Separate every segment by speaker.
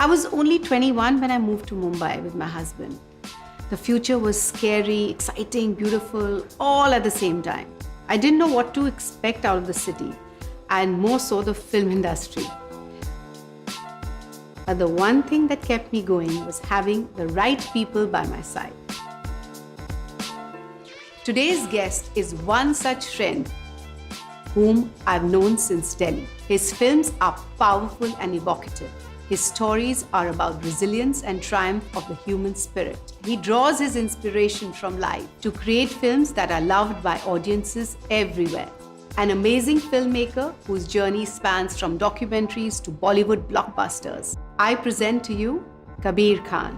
Speaker 1: I was only 21 when I moved to Mumbai with my husband. The future was scary, exciting, beautiful, all at the same time. I didn't know what to expect out of the city, and more so the film industry. But the one thing that kept me going was having the right people by my side. Today's guest is one such friend whom I've known since Delhi. His films are powerful and evocative. His stories are about resilience and triumph of the human spirit. He draws his inspiration from life to create films that are loved by audiences everywhere. An amazing filmmaker whose journey spans from documentaries to Bollywood blockbusters. I present to you Kabir Khan.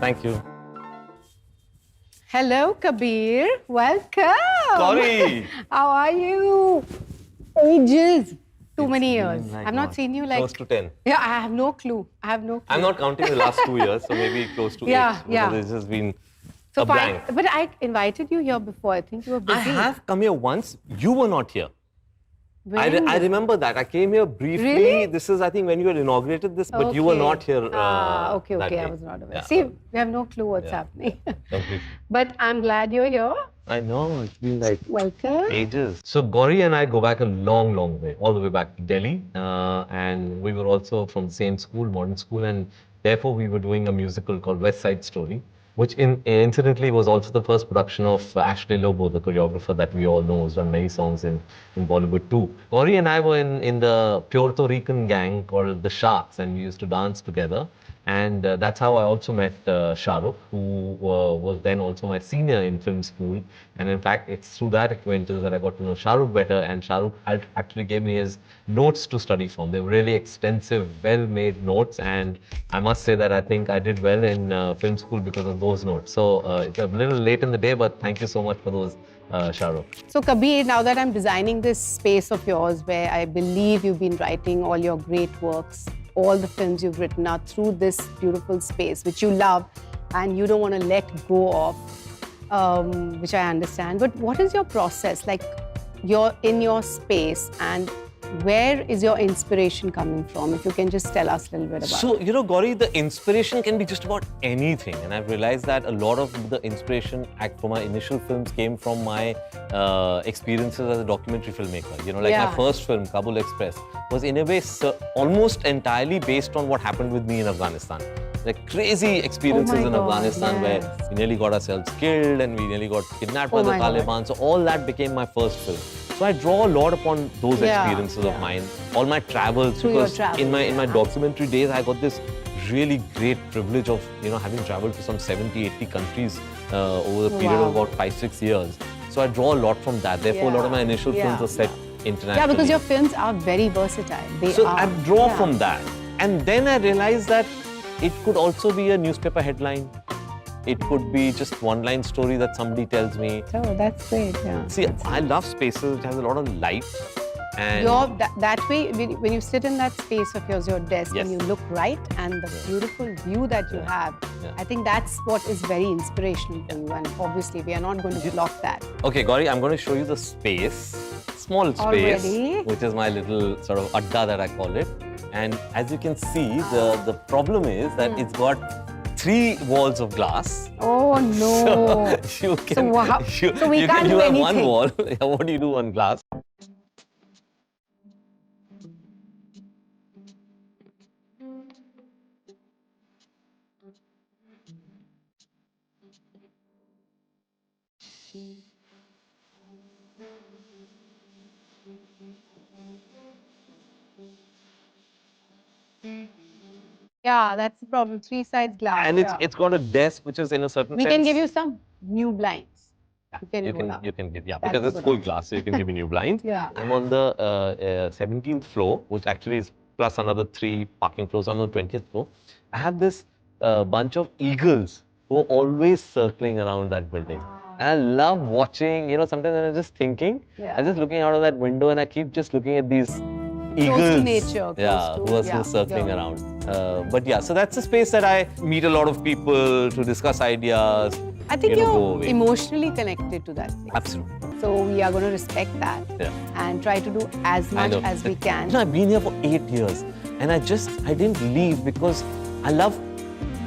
Speaker 2: Thank you.
Speaker 1: Hello, Kabir. Welcome.
Speaker 2: Gauri.
Speaker 1: How are you? Ages. Too many years.
Speaker 2: Like
Speaker 1: I've not
Speaker 2: what?
Speaker 1: seen you like...
Speaker 2: Close to 10.
Speaker 1: Yeah, I have no clue.
Speaker 2: I'm not counting the last 2 years, so maybe close to 8.
Speaker 1: Yeah.
Speaker 2: It's just been
Speaker 1: So
Speaker 2: a blank.
Speaker 1: But I invited you here before. I think you were busy.
Speaker 2: I have come here once. You were not here.
Speaker 1: When?
Speaker 2: I remember that. I came here briefly.
Speaker 1: Really?
Speaker 2: This is, I think, when you had inaugurated this, but you were not here.
Speaker 1: Okay.
Speaker 2: that
Speaker 1: I
Speaker 2: day.
Speaker 1: was not aware.
Speaker 2: Yeah.
Speaker 1: See, we have no clue what's happening.
Speaker 2: Completely.
Speaker 1: But I'm glad you're here.
Speaker 2: I know. It's been like
Speaker 1: Welcome.
Speaker 2: ages. So Gauri and I go back a long, long way, all the way back to Delhi. And we were also from the same school, modern school, and therefore we were doing a musical called West Side Story, which incidentally was also the first production of Ashley Lobo, the choreographer that we all know, who's done many songs in Bollywood too. Gauri and I were in the Puerto Rican gang called the Sharks, and we used to dance together. And that's how I also met Shahrukh, who was then also my senior in film school. And in fact, it's through that acquaintance that I got to know Shahrukh better. And Shahrukh actually gave me his notes to study from. They were really extensive, well-made notes. And I must say that I think I did well in film school because of those notes. So it's a little late in the day, but thank you so much for those, Shahrukh.
Speaker 1: So Kabir, now that I'm designing this space of yours where I believe you've been writing all your great works, all the films you've written are through this beautiful space, which you love and you don't want to let go of, which I understand. But what is your process? Like, you're in your space, and where is your inspiration coming from? If you can just tell us a little bit about it.
Speaker 2: So, you know, Gauri, the inspiration can be just about anything. And I've realized that a lot of the inspiration for my initial films came from my experiences as a documentary filmmaker. You know, like my first film, Kabul Express, was in a way almost entirely based on what happened with me in Afghanistan. Like crazy experiences in Afghanistan where we nearly got ourselves killed and we nearly got kidnapped by the Taliban. So all that became my first film. So I draw a lot upon those experiences of mine, all my travels, because in my documentary days, I got this really great privilege of, you know, having traveled to some 70, 80 countries over the period of about 5-6 years. So I draw a lot from that. Therefore, a lot of my initial films are set internationally.
Speaker 1: Yeah, because your films are very versatile.
Speaker 2: So I draw from that. And then I realized that it could also be a newspaper headline. It could be just one-line story that somebody tells me.
Speaker 1: Oh, that's great. Yeah.
Speaker 2: See, I love spaces which has a lot of light. And
Speaker 1: that way, when you sit in that space of yours, your desk, and you look right, and the beautiful view that you have, I think that's what is very inspirational for you. And obviously, we are not going to block that.
Speaker 2: Okay, Gauri, I'm going to show you the space, small space, which is my little sort of adda that I call it. And as you can see, the problem is that it's got 3 walls of glass.
Speaker 1: Oh no!
Speaker 2: So you can,
Speaker 1: so we can't do
Speaker 2: have
Speaker 1: anything.
Speaker 2: one wall. What do you do on glass?
Speaker 1: Yeah, that's the problem. 3 sides glass.
Speaker 2: And it's got a desk which is in a certain
Speaker 1: We
Speaker 2: sense.
Speaker 1: can give you some new blinds.
Speaker 2: You can give, because it's full glass, so you can give me new blinds. I'm on the 17th floor, which actually is plus another 3 parking floors on the 20th floor. I have this bunch of eagles who are always circling around that building. And I love watching, you know, sometimes I'm just thinking, I'm just looking out of that window and I keep just looking at these
Speaker 1: close to nature.
Speaker 2: Who are circling around. But yeah, so that's a space that I meet a lot of people to discuss ideas.
Speaker 1: I think you're emotionally connected to that place.
Speaker 2: Absolutely.
Speaker 1: So we are going to respect that and try to do as much as we can.
Speaker 2: You know, I've been here for 8 years and I didn't leave because I love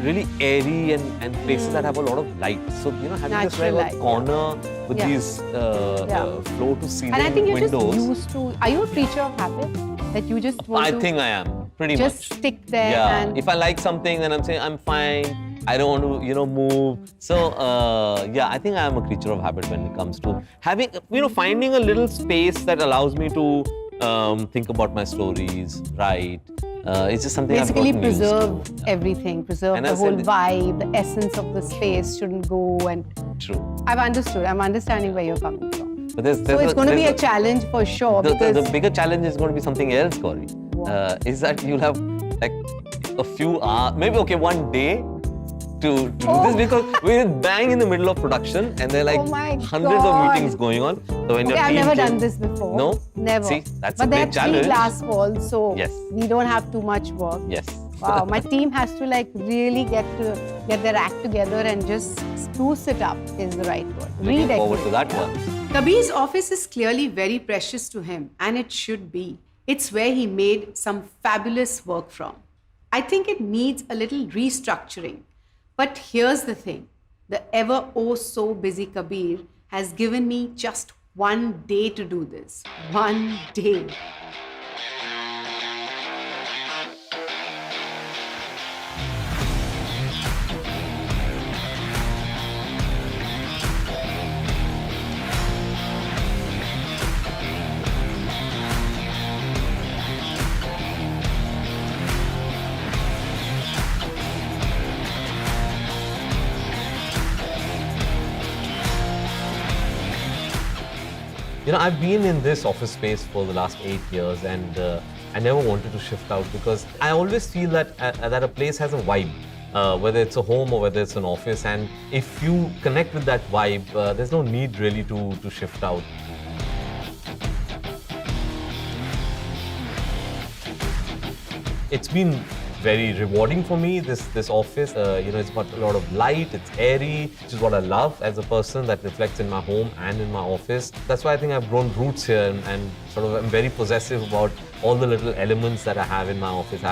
Speaker 2: really airy and places that have a lot of light. So, you know, having this right corner with these floor to ceiling windows.
Speaker 1: And I think you're just used to, are you a creature of habit? That you just want to...
Speaker 2: I think I am, pretty much.
Speaker 1: Just stick there.
Speaker 2: Yeah,
Speaker 1: and
Speaker 2: if I like something, then I'm saying I'm fine. I don't want to, you know, move. So, yeah, I think I am a creature of habit when it comes to having, you know, finding a little space that allows me to think about my stories, write. It's just something
Speaker 1: basically
Speaker 2: I've gotten
Speaker 1: preserve
Speaker 2: used to.
Speaker 1: everything, preserve the whole vibe, the essence of the space shouldn't go. And
Speaker 2: True.
Speaker 1: I've understood. I'm understanding where you're coming from.
Speaker 2: But
Speaker 1: so it's going to be a challenge for sure.
Speaker 2: The bigger challenge is going to be something else, Gauri. Is that you'll have like a few hours, maybe one day to do this, because we're bang in the middle of production and there are like hundreds of meetings going on. So when
Speaker 1: I've never done this before.
Speaker 2: No?
Speaker 1: Never.
Speaker 2: See, that's
Speaker 1: but
Speaker 2: a big challenge.
Speaker 1: But there are 3 glass walls, so we don't have too much work.
Speaker 2: Yes.
Speaker 1: Wow, my team has to like really get their act together and just spruce it up is the right word.
Speaker 2: Looking forward to that one.
Speaker 1: Kabir's office is clearly very precious to him, and it should be. It's where he made some fabulous work from. I think it needs a little restructuring. But here's the thing, the ever oh so busy Kabir has given me just 1 day to do this. 1 day.
Speaker 2: You know, I've been in this office space for the last 8 years and I never wanted to shift out because I always feel that that a place has a vibe, whether it's a home or whether it's an office, and if you connect with that vibe, there's no need really to shift out. It's been very rewarding for me, this office. You know, it's got a lot of light, it's airy, which is what I love as a person, that reflects in my home and in my office. That's why I think I've grown roots here and sort of I'm very possessive about all the little elements that I have in my office.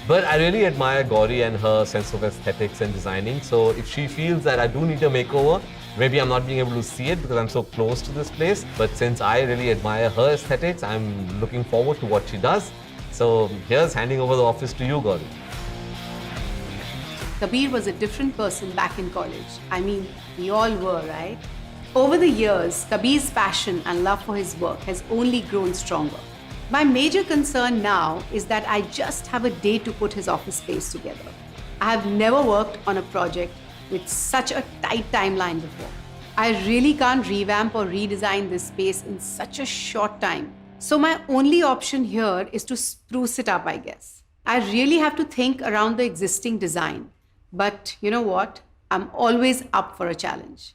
Speaker 2: But I really admire Gauri and her sense of aesthetics and designing. So if she feels that I do need a makeover, maybe I'm not being able to see it because I'm so close to this place. But since I really admire her aesthetics, I'm looking forward to what she does. So here's handing over the office to you, Gauri.
Speaker 1: Kabir was a different person back in college. I mean, we all were, right? Over the years, Kabir's passion and love for his work has only grown stronger. My major concern now is that I just have a day to put his office space together. I have never worked on a project with such a tight timeline before. I really can't revamp or redesign this space in such a short time. So my only option here is to spruce it up, I guess. I really have to think around the existing design. But you know what? I'm always up for a challenge.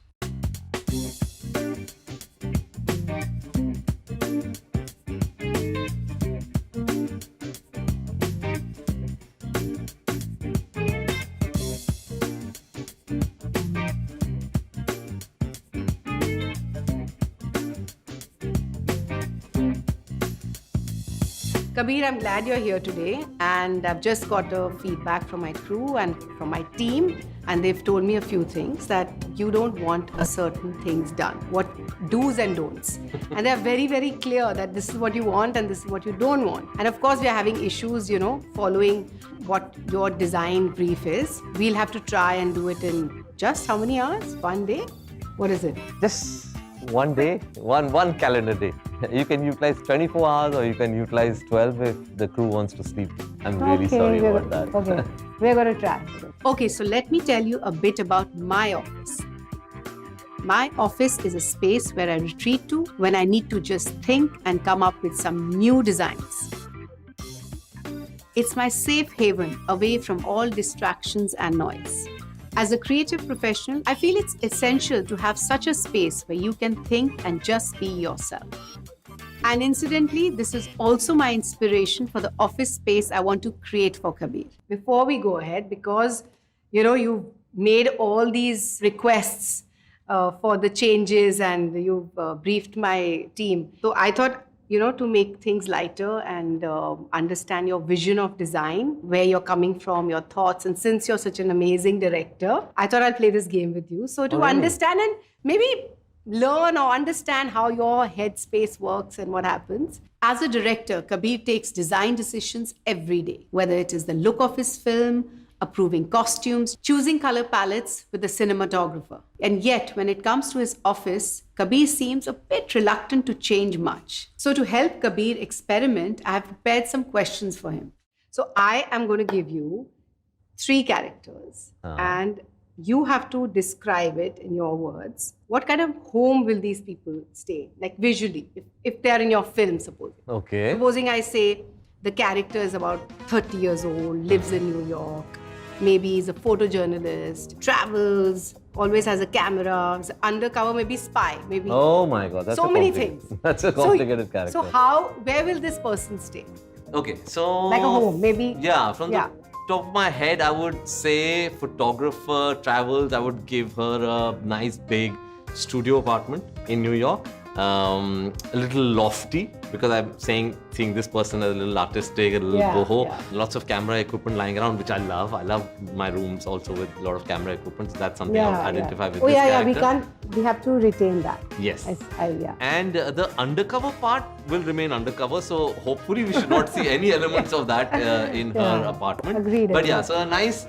Speaker 1: Kabir, I'm glad you're here today, and I've just got a feedback from my crew and from my team, and they've told me a few things that you don't want a certain things done, what do's and don'ts. And they're very, very clear that this is what you want and this is what you don't want. And of course, we are having issues, you know, following what your design brief is. We'll have to try and do it in just how many hours? 1 day? What is it?
Speaker 2: Just 1 day, one calendar day. You can utilize 24 hours or you can utilize 12 if the crew wants to sleep. I'm really sorry about that.
Speaker 1: Okay, we're going to try. Okay, so let me tell you a bit about my office. My office is a space where I retreat to when I need to just think and come up with some new designs. It's my safe haven away from all distractions and noise. As a creative professional, I feel it's essential to have such a space where you can think and just be yourself. And incidentally, this is also my inspiration for the office space I want to create for Kabir. Before we go ahead, because you've made all these requests for the changes and you've briefed my team. So I thought, to make things lighter and understand your vision of design, where you're coming from, your thoughts. And since you're such an amazing director, I thought I'll play this game with you. So to understand and maybe learn or understand how your headspace works and what happens. As a director, Kabir takes design decisions every day, whether it is the look of his film, approving costumes, choosing color palettes with the cinematographer. And yet, when it comes to his office, Kabir seems a bit reluctant to change much. So, to help Kabir experiment, I have prepared some questions for him. So, I am going to give you 3 characters, and you have to describe it in your words. What kind of home will these people stay? Like visually, if they're in your film, supposing.
Speaker 2: Okay.
Speaker 1: Supposing I say the character is about 30 years old, lives in New York, maybe he's a photojournalist, travels, always has a camera, is undercover, maybe spy, maybe.
Speaker 2: Oh my God, that's
Speaker 1: so many things.
Speaker 2: That's a complicated character.
Speaker 1: So where will this person stay?
Speaker 2: Okay, so
Speaker 1: Like a home, maybe.
Speaker 2: Yeah, from the top of my head, I would say photographer, travels. I would give her a nice big studio apartment in New York. A little lofty because I'm seeing this person as a little artistic, a little boho. Lots of camera equipment lying around, which I love. I love my rooms also with a lot of camera equipment. So that's something I would identify with this character.
Speaker 1: We have to retain that.
Speaker 2: Yes. And the undercover part will remain undercover. So hopefully we should not see any elements of that in her apartment.
Speaker 1: Agreed.
Speaker 2: But yeah, so a nice,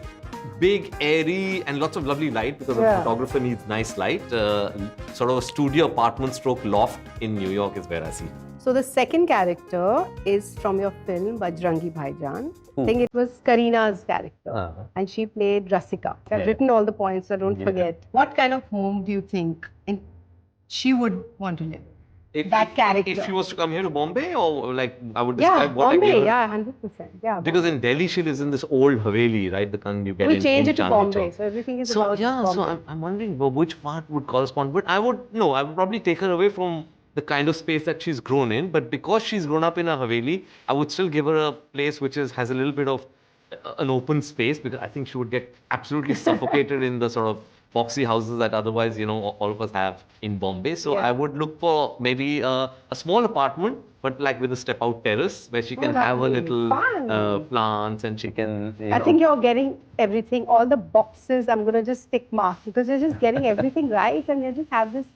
Speaker 2: big, airy, and lots of lovely light because a photographer needs nice light. Sort of a studio apartment stroke loft in New York is where I see.
Speaker 1: So the second character is from your film Bajrangi Bhaijaan. I think it was Kareena's character, and she played Rasika. I've written all the points, so don't forget. What kind of home do you think she would want to live? That character.
Speaker 2: If she was to come here to Bombay, or like I would describe what
Speaker 1: Bombay,
Speaker 2: I gave her.
Speaker 1: Yeah, 100%. Yeah.
Speaker 2: Because in Delhi she lives in this old Haveli, right? The kind you get
Speaker 1: we change it to
Speaker 2: Chandni
Speaker 1: Bombay,
Speaker 2: Chowk.
Speaker 1: so everything is about Bombay.
Speaker 2: So I'm wondering which part would correspond. But I would probably take her away from the kind of space that she's grown in. But because she's grown up in a Haveli, I would still give her a place which has a little bit of an open space, because I think she would get absolutely suffocated in the sort of boxy houses that otherwise, all of us have in Bombay. So I would look for maybe a small apartment, but like with a step out terrace where she can have a little plants and she can.
Speaker 1: I think you're getting everything, all the boxes. I'm going to just tick mark because you're just getting everything right, and you just have this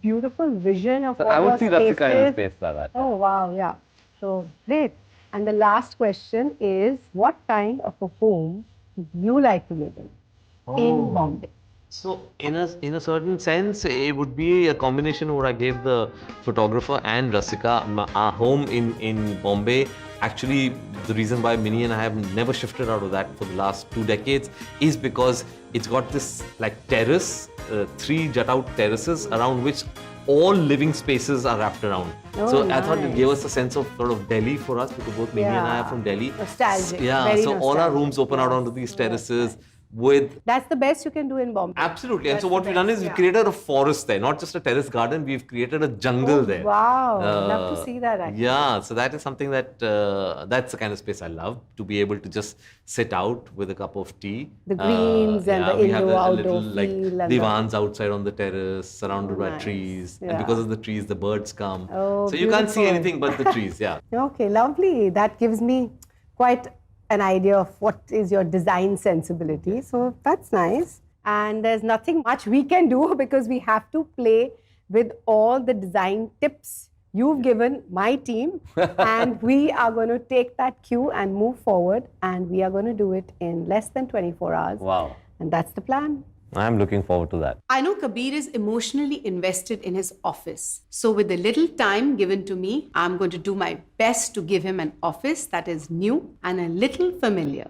Speaker 1: beautiful vision of what
Speaker 2: I would see that's the kind of
Speaker 1: is.
Speaker 2: space that.
Speaker 1: Oh, wow. Yeah. So great. And the last question is, what kind of a home would you like to live in Bombay?
Speaker 2: So in a certain sense, it would be a combination of what I gave the photographer and Rasika. Our home in Bombay, actually the reason why Minnie and I have never shifted out of that for the last 2 decades is because it's got this like terrace, 3 jut out terraces around which all living spaces are wrapped around. So I thought it gave us a sense of sort of Delhi for us, because both Minnie and I are from Delhi.
Speaker 1: Nostalgic.
Speaker 2: Yeah, so all our rooms open out onto these terraces.
Speaker 1: That's the best you can do in Bombay.
Speaker 2: Absolutely. And so what we've done is we've created a forest there, not just a terrace garden, we've created a jungle there.
Speaker 1: Wow, love to see that actually.
Speaker 2: Yeah, so that is something that, that's the kind of space I love, to be able to just sit out with a cup of tea.
Speaker 1: The greens and the indoor-outdoor feel.
Speaker 2: Divans outside on the terrace, surrounded by trees. And because of the trees, the birds come.
Speaker 1: Oh,
Speaker 2: so you can't see anything but the trees,
Speaker 1: Okay, lovely. That gives me quite an idea of what is your design sensibility. So that's nice. And there's nothing much we can do because we have to play with all the design tips you've given my team. And we are going to take that cue and move forward. And we are going to do it in less than 24 hours.
Speaker 2: Wow.
Speaker 1: And that's the plan.
Speaker 2: I'm looking forward to that.
Speaker 1: I know Kabir is emotionally invested in his office. So with the little time given to me, I'm going to do my best to give him an office that is new and a little familiar.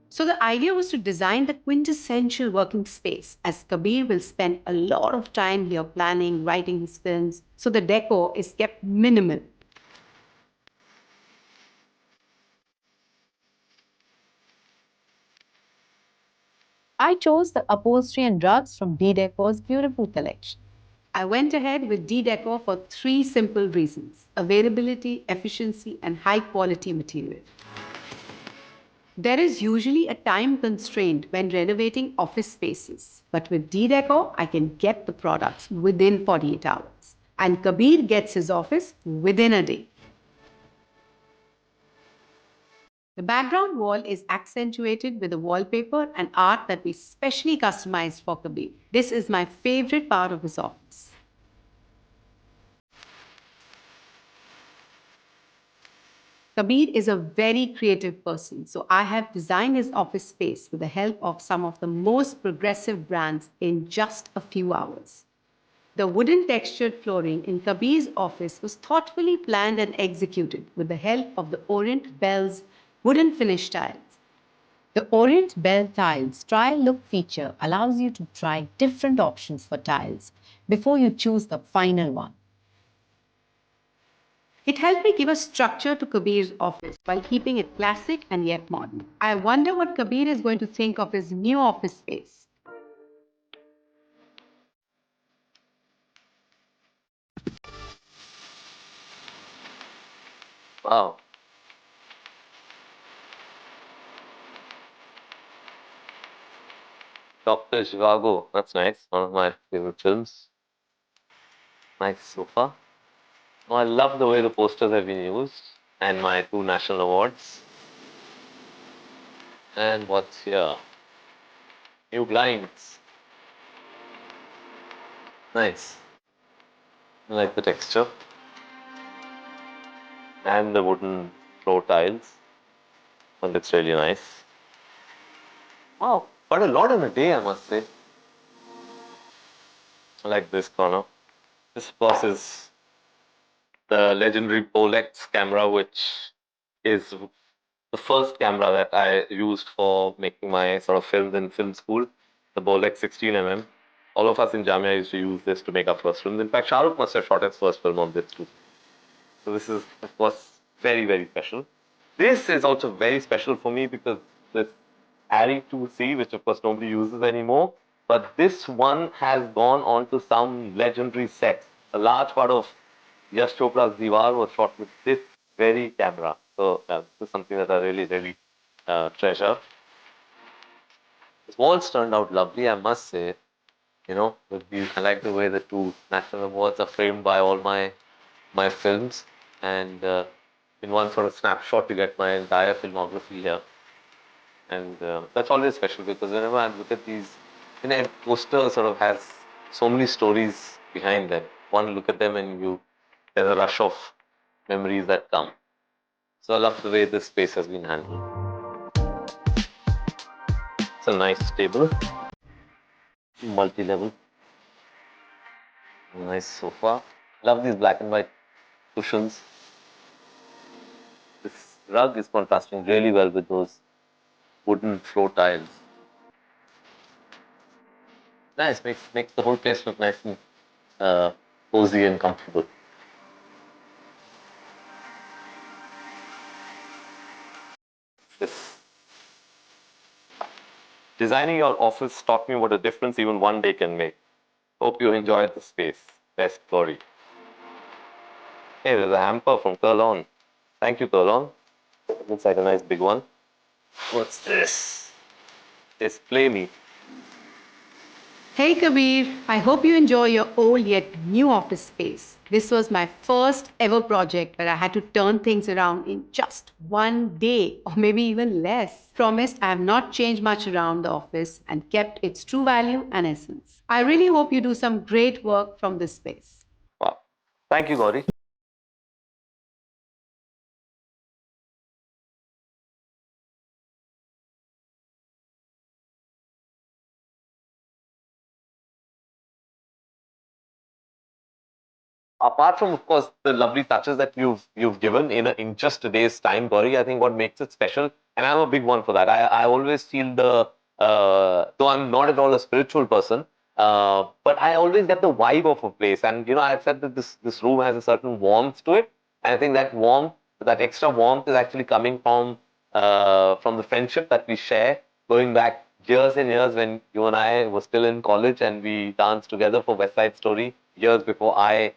Speaker 1: So the idea was to design the quintessential working space, as Kabir will spend a lot of time here planning, writing his films. So the decor is kept minimal. I chose the upholstery and rugs from Decor's beautiful collection. I went ahead with decor for three simple reasons: availability, efficiency, and high quality material. There is usually a time constraint when renovating office spaces, but with decor, I can get the products within 48 hours. And Kabir gets his office within a day. The background wall is accentuated with a wallpaper and art that we specially customized for Kabir. This is my favorite part of his office. Kabir is a very creative person, so I have designed his office space with the help of some of the most progressive brands in just a few hours. The wooden textured flooring in Kabir's office was thoughtfully planned and executed with the help of the Orient Bell's wooden finish tiles. The Orient Bell Tiles Try Look feature allows you to try different options for tiles before you choose the final one. It helped me give a structure to Kabir's office while keeping it classic and yet modern. I wonder what Kabir is going to think of his new office space.
Speaker 2: Wow. Dr. Chicago. That's nice. One of my favorite films. Nice sofa. Oh, I love the way the posters have been used and my two national awards. And what's here? New blinds. Nice. I like the texture and the wooden floor tiles. One looks really nice. Wow, quite a lot in a day, I must say. I like this corner. This, of course, is the legendary Bolex camera, which is the first camera that I used for making my sort of films in film school, the Bolex 16mm. All of us in Jamia used to use this to make our first films. In fact, Shah Rukh must have shot his first film on this too. So this is, of course, very, very special. This is also very special for me because this Arri 2C, which of course nobody uses anymore, but this one has gone on to some legendary sets. A large part of Yash Chopra's Diwar was shot with this very camera. So this is something that I really, really treasure. The walls turned out lovely, I must say. You know, with these, I like the way the two national awards are framed by all my films, and in one sort of snapshot, you get my entire filmography here. And that's always special because whenever I look at these, you know, a poster sort of has so many stories behind them. One look at them and there's a rush of memories that come. So I love the way this space has been handled. It's a nice table, multi-level, nice sofa. Love these black and white cushions. This rug is contrasting really well with those wooden floor tiles. Nice, makes the whole place look nice and cozy and comfortable. This designing your office taught me what a difference even one day can make. Hope you enjoyed the space. Best, Gauri. Hey, there's a hamper from Kurlon. Thank you, Kurlon. Looks like a nice big one. What's this? Display me.
Speaker 1: Hey Kabir, I hope you enjoy your old yet new office space. This was my first ever project where I had to turn things around in just one day or maybe even less. Promised I have not changed much around the office and kept its true value and essence. I really hope you do some great work from this space.
Speaker 2: Wow. Thank you, Gauri. Apart from, of course, the lovely touches that you've given in just a day's time, Gauri, I think what makes it special, and I'm a big one for that. I always feel though I'm not at all a spiritual person, but I always get the vibe of a place, and you know, I've said that this room has a certain warmth to it, and I think that warmth, that extra warmth, is actually coming from the friendship that we share, going back years and years when you and I were still in college and we danced together for West Side Story, years before I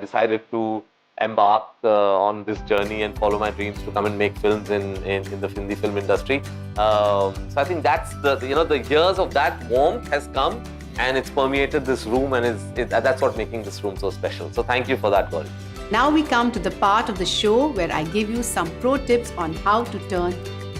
Speaker 2: decided to embark on this journey and follow my dreams to come and make films in the Hindi film industry. So I think that's the years of that warmth has come and it's permeated this room, and that's what making this room so special. So thank you for that, Gauri.
Speaker 1: Now we come to the part of the show where I give you some pro tips on how to turn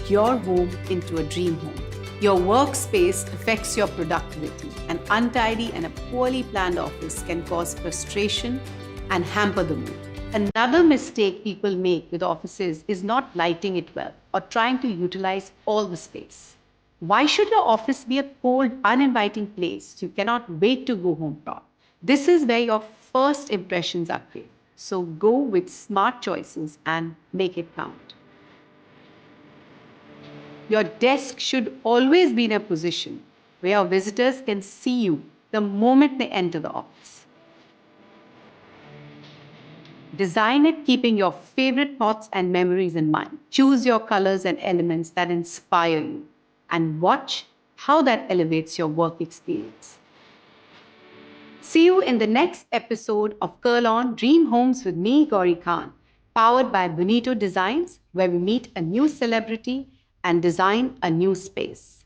Speaker 1: your home into a dream home. Your workspace affects your productivity. An untidy and a poorly planned office can cause frustration and hamper the mood. Another mistake people make with offices is not lighting it well or trying to utilize all the space. Why should your office be a cold, uninviting place you cannot wait to go home from? This is where your first impressions are created. So go with smart choices and make it count. Your desk should always be in a position where your visitors can see you the moment they enter the office. Design it keeping your favorite thoughts and memories in mind. Choose your colors and elements that inspire you and watch how that elevates your work experience. See you in the next episode of Curl On Dream Homes with me, Gauri Khan, powered by Bonito Designs, where we meet a new celebrity and design a new space.